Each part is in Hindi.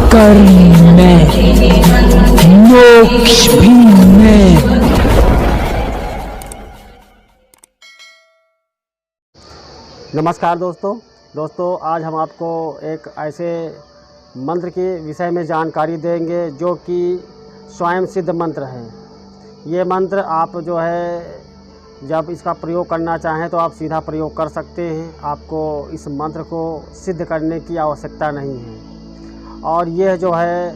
कर्म में, मोक्ष भी में। नमस्कार दोस्तों, आज हम आपको एक ऐसे मंत्र के विषय में जानकारी देंगे जो कि स्वयं सिद्ध मंत्र है। ये मंत्र आप जो है जब इसका प्रयोग करना चाहें तो आप सीधा प्रयोग कर सकते हैं। आपको इस मंत्र को सिद्ध करने की आवश्यकता नहीं है। और यह जो है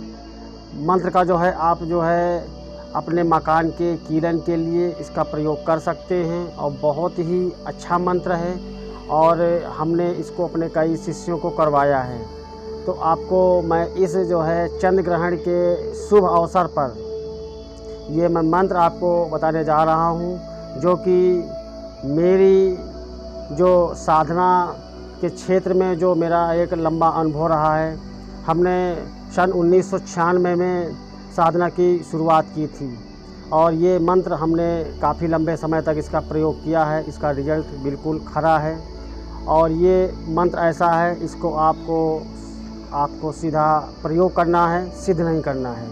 मंत्र का जो है आप जो है अपने मकान के कीलन के लिए इसका प्रयोग कर सकते हैं और बहुत ही अच्छा मंत्र है। और हमने इसको अपने कई शिष्यों को करवाया है। तो आपको मैं इस जो है चंद्र ग्रहण के शुभ अवसर पर ये मैं मंत्र आपको बताने जा रहा हूँ, जो कि मेरी जो साधना के क्षेत्र में जो मेरा एक लंबा अनुभव रहा है। हमने सन 1996 में साधना की शुरुआत की थी और ये मंत्र हमने काफ़ी लंबे समय तक इसका प्रयोग किया है। इसका रिज़ल्ट बिल्कुल खरा है। और ये मंत्र ऐसा है, इसको आपको सीधा प्रयोग करना है, सिद्ध नहीं करना है।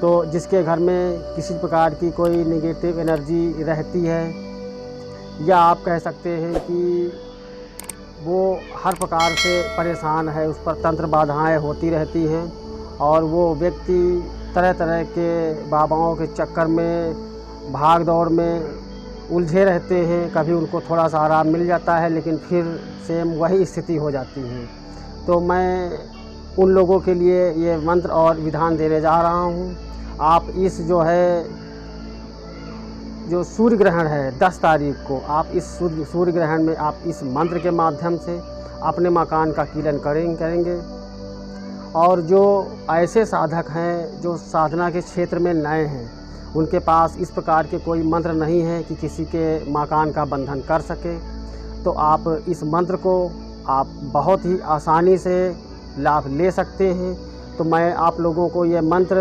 तो जिसके घर में किसी प्रकार की कोई नेगेटिव एनर्जी रहती है, या आप कह सकते हैं कि वो हर प्रकार से परेशान है, उस पर तंत्र बाधाएं होती रहती हैं और वो व्यक्ति तरह तरह के बाबाओं के चक्कर में भाग दौड़ में उलझे रहते हैं। कभी उनको थोड़ा सा आराम मिल जाता है, लेकिन फिर सेम वही स्थिति हो जाती है। तो मैं उन लोगों के लिए ये मंत्र और विधान देने जा रहा हूँ। आप इस जो सूर्य ग्रहण है 10 तारीख को, आप इस सूर्य ग्रहण में आप इस मंत्र के माध्यम से अपने मकान का कीलन करेंगे। और जो ऐसे साधक हैं जो साधना के क्षेत्र में नए हैं, उनके पास इस प्रकार के कोई मंत्र नहीं है कि किसी के मकान का बंधन कर सके, तो आप इस मंत्र को आप बहुत ही आसानी से लाभ ले सकते हैं। तो मैं आप लोगों को ये मंत्र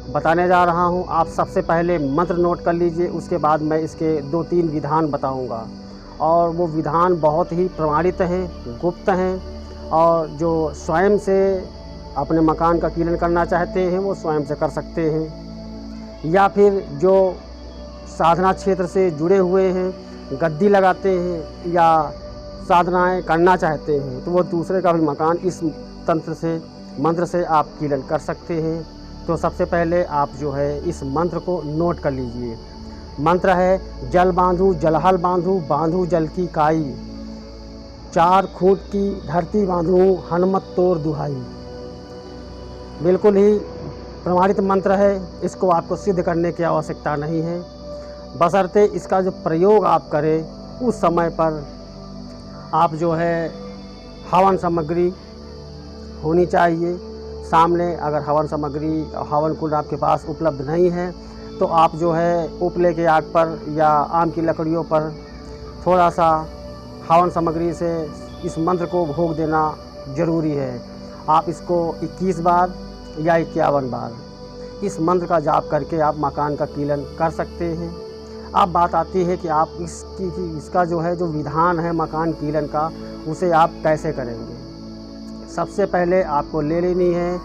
बताने जा रहा हूँ। आप सबसे पहले मंत्र नोट कर लीजिए, उसके बाद मैं इसके 2-3 विधान बताऊँगा। और वो विधान बहुत ही प्रमाणित हैं, गुप्त हैं, और जो स्वयं से अपने मकान का कीलन करना चाहते हैं वो स्वयं से कर सकते हैं, या फिर जो साधना क्षेत्र से जुड़े हुए हैं, गद्दी लगाते हैं या साधनाएं करना चाहते हैं, तो वो दूसरे का भी मकान इस मंत्र से आप कीलन कर सकते हैं। तो सबसे पहले आप जो है इस मंत्र को नोट कर लीजिए। मंत्र है, जल बांधू जलहल बांधू, बांधू जल की काई, 4 खूंट की धरती बांधू, हनुमत तोर दुहाई। बिल्कुल ही प्रमाणित मंत्र है। इसको आपको सिद्ध करने की आवश्यकता नहीं है, बशर्ते इसका जो प्रयोग आप करें उस समय पर आप जो है हवन सामग्री होनी चाहिए सामने। अगर हवन सामग्री हवन कुंड आपके पास उपलब्ध नहीं है तो आप जो है उपले के आग पर या आम की लकड़ियों पर थोड़ा सा हवन सामग्री से इस मंत्र को भोग देना ज़रूरी है। आप इसको 21 बार या 51 बार इस मंत्र का जाप करके आप मकान का कीलन कर सकते हैं। अब बात आती है कि आप इसका जो है जो विधान है मकान कीलन का, उसे आप कैसे करेंगे। सबसे पहले आपको ले लेनी है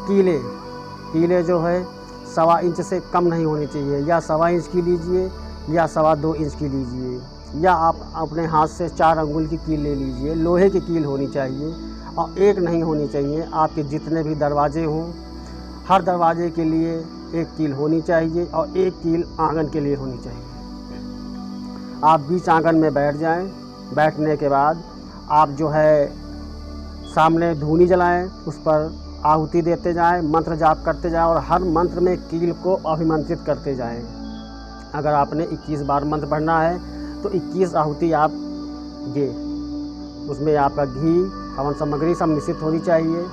कीले जो है 1.25 इंच से कम नहीं होनी चाहिए, या 1.25 इंच की लीजिए या 2.25 इंच की लीजिए, या आप अपने हाथ से 4 अंगुल की कील ले लीजिए। लोहे की कील होनी चाहिए और एक नहीं होनी चाहिए। आपके जितने भी दरवाजे हों, हर दरवाजे के लिए एक कील होनी चाहिए और एक कील आंगन के लिए होनी चाहिए। आप बीच आंगन में बैठ जाएं। बैठने के बाद आप जो है सामने धूनी जलाएं, उस पर आहुति देते जाएं, मंत्र जाप करते जाएं और हर मंत्र में कील को अभिमंत्रित करते जाएं। अगर आपने 21 बार मंत्र पढ़ना है तो 21 आहुति आप दे। उसमें आपका घी, हवन सामग्री सब मिश्रित होनी चाहिए।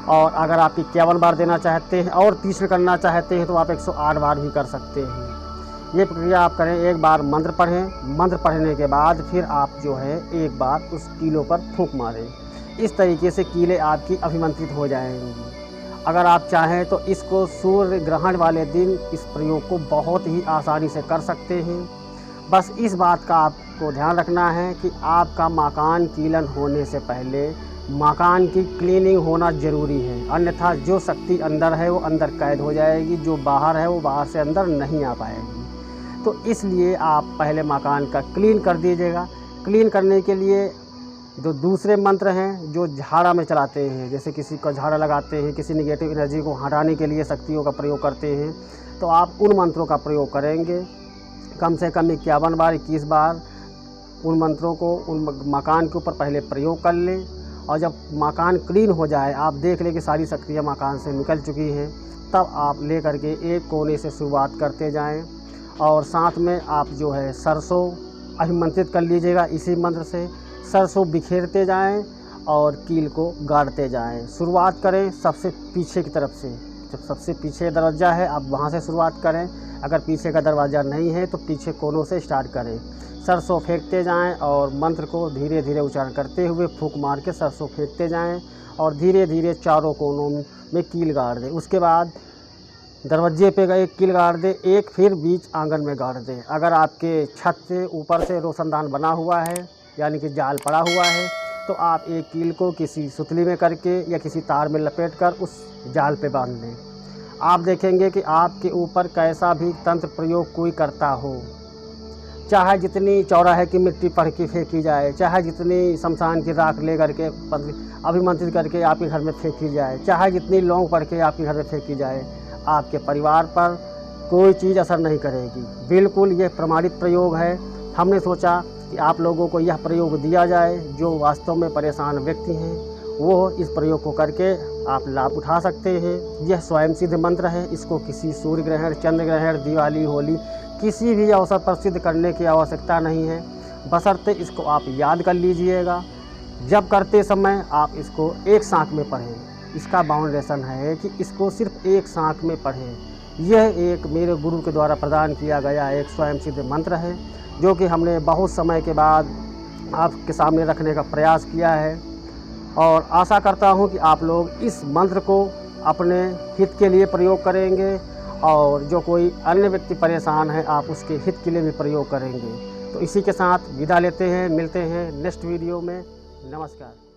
और अगर आप 51 बार देना चाहते हैं और तीक्ष्ण करना चाहते हैं तो आप 108 बार भी कर सकते हैं। ये प्रक्रिया आप करें। एक बार मंत्र पढ़ें, मंत्र पढ़ने के बाद फिर आप जो है एक बार उस कीलों पर फूंक मारें। इस तरीके से कीलें आपकी अभिमंत्रित हो जाएंगी। अगर आप चाहें तो इसको सूर्य ग्रहण वाले दिन इस प्रयोग को बहुत ही आसानी से कर सकते हैं। बस इस बात का आपको ध्यान रखना है कि आपका मकान कीलन होने से पहले मकान की क्लीनिंग होना ज़रूरी है, अन्यथा जो शक्ति अंदर है वो अंदर कैद हो जाएगी, जो बाहर है वो बाहर से अंदर नहीं आ पाएगी। तो इसलिए आप पहले मकान का क्लीन कर दीजिएगा। क्लीन करने के लिए जो दूसरे मंत्र हैं जो झाड़ा में चलाते हैं, जैसे किसी का झाड़ा लगाते हैं, किसी निगेटिव एनर्जी को हटाने के लिए शक्तियों का प्रयोग करते हैं, तो आप उन मंत्रों का प्रयोग करेंगे। कम से कम 51 बार 21 बार उन मंत्रों को उन मकान के ऊपर पहले प्रयोग कर लें। और जब मकान क्लीन हो जाए, आप देख लें कि सारी शक्तियाँ मकान से निकल चुकी हैं, तब आप ले करके एक कोने से शुरुआत करते जाएं। और साथ में आप जो है सरसों अभिमंत्रित कर लीजिएगा इसी मंत्र से। सरसों बिखेरते जाएं और कील को गाड़ते जाएं। शुरुआत करें सबसे पीछे की तरफ से। जब सबसे पीछे दरवाज़ा है आप वहां से शुरुआत करें, अगर पीछे का दरवाज़ा नहीं है तो पीछे कोनों से स्टार्ट करें। सरसों फेंकते जाएं और मंत्र को धीरे धीरे उच्चारण करते हुए फूंक मार के सरसों फेंकते जाएं और धीरे धीरे चारों कोनों में कील गाड़ दें। उसके बाद दरवाजे पे एक कील गाड़ दें, एक फिर बीच आंगन में गाड़ दें। अगर आपके छत से ऊपर से रोशनदान बना हुआ है यानी कि जाल पड़ा हुआ है, तो आप एक कील को किसी सुतली में करके या किसी तार में लपेटकर उस जाल पे बांध दें। आप देखेंगे कि आपके ऊपर कैसा भी तंत्र प्रयोग कोई करता हो, चाहे जितनी चौराहे की मिट्टी पढ़ के फेंकी जाए, चाहे जितनी शमशान की राख ले करके अभिमंत्रित करके आपके घर में फेंकी जाए, चाहे जितनी लौंग पढ़ के आपके घर में फेंकी जाए, आपके परिवार पर कोई चीज़ असर नहीं करेगी। बिल्कुल ये प्रमाणित प्रयोग है। हमने सोचा कि आप लोगों को यह प्रयोग दिया जाए। जो वास्तव में परेशान व्यक्ति हैं वो इस प्रयोग को करके आप लाभ उठा सकते हैं। यह स्वयं सिद्ध मंत्र है। इसको किसी सूर्य ग्रहण, चंद्र ग्रहण, दिवाली, होली किसी भी अवसर पर सिद्ध करने की आवश्यकता नहीं है, बशर्ते इसको आप याद कर लीजिएगा। जब करते समय आप इसको एक सांख में पढ़ें। इसका बाउंडेशन है कि इसको सिर्फ एक सांख में पढ़ें। यह एक मेरे गुरु के द्वारा प्रदान किया गया एक स्वयं सिद्ध मंत्र है, जो कि हमने बहुत समय के बाद आपके सामने रखने का प्रयास किया है। और आशा करता हूं कि आप लोग इस मंत्र को अपने हित के लिए प्रयोग करेंगे और जो कोई अन्य व्यक्ति परेशान है आप उसके हित के लिए भी प्रयोग करेंगे। तो इसी के साथ विदा लेते हैं, मिलते हैं नेक्स्ट वीडियो में। नमस्कार।